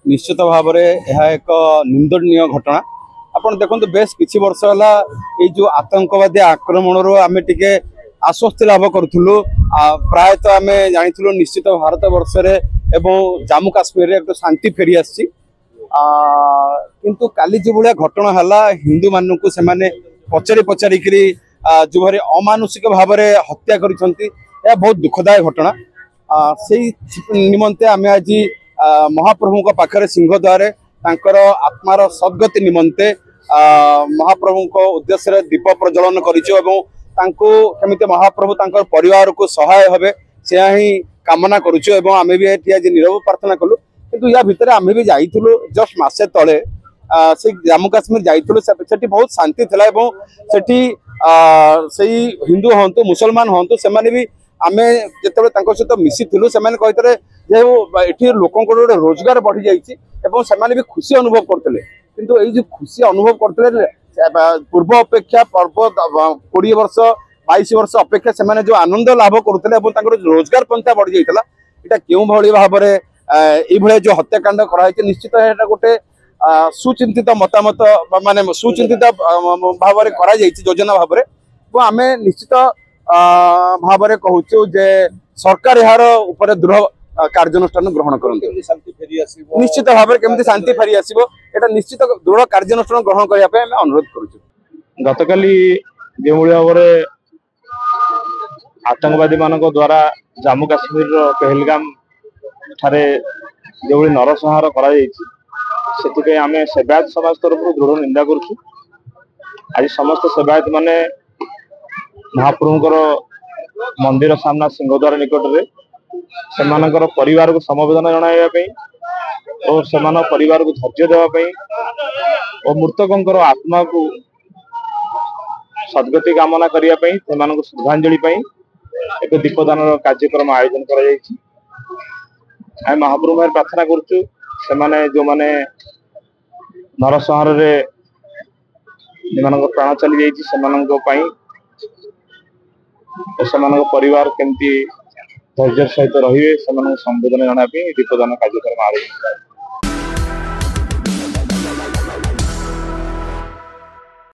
निश्चित भाव में यह एक निंदनीय घटना। आपन देखो बेस किसी वर्ष है ये जो आतंकवादी आक्रमण आम टे आश्वस्ति लाभ करूँ। प्रायतः आम जानी निश्चित भारत वर्ष जम्मू काश्मीर एक शांति फेरी आसी किंतु काली जो भाया घटना है हिंदू मानू से पचारि पचारिक जो भाई अमानुषिक भाव में हत्या कर बहुत दुखदायक घटना। से निमंते आम आज महाप्रभु पाखरे सिंहद्वार आत्मार सद्गति निमंते महाप्रभु उद्देश्य दीप प्रज्वलन करमी महाप्रभु परिवार को सहाय हे से ही कामना करुचु। आम भी आज नीरव प्रार्थना कलु किंतु या भितर आम भी जाइलु जस्ट मासे तले से जम्मू काश्मीर जाइलु से बहुत शांति थिला सेठी हिंदू हूँ मुसलमान हूँ से भी आम जो सहित मिशीलु से ये लोक रोजगार बढ़ी जाइए भी खुशी अनुभव करते किंतु ये जो खुशी अनुभव करते पूर्व अपेक्षा पर्व 20 वर्ष 22 वर्ष अपेक्षा से जो आनंद लाभ करुले रोजगार पंथा बढ़ी जाता यहाँ क्यों भाई भाव में जो हत्याकांड कराई निश्चित है गोटे सुचिंतित मतामत माने सुचिंतित भाव में करा योजना भाव में आम निश्चित भाव में कहूँ जे सरकार यार ऊपर दृढ़ कार्यानुष्ठान ग्रहण करते निश्चित भाव में केमती शांति फेरी आसो यहाँ निश्चित दृढ़ कार्यानुष्ठान ग्रहण करने अनुरोध करुँ। गतकाली जो भाव में आतंकवादी मान द्वारा जम्मू काश्मीर पहलगाम ठारे जो नरसंहार से आम सेवायत समाज तरफ दृढ़ निंदा करुँ। आज समस्त सेवायत माने महाप्रभुंकर मंदिर सामना सिंहद्वार निकट में से परिवार को समवेदना जनाइवाई और से परिवार को धैर्य देवाई और मृतकों आत्मा को सद्गति कामना करने से श्रद्धांजलि एक दीपदान कार्यक्रम आयोजन कर महाप्रभु प्रार्थना करुचु से जो माने नरसंहार प्राण चली जाइए और परिवार केमती धैर्य सहित रही संबोधन जनापी दीपदान कार्यक्रम आयोजन।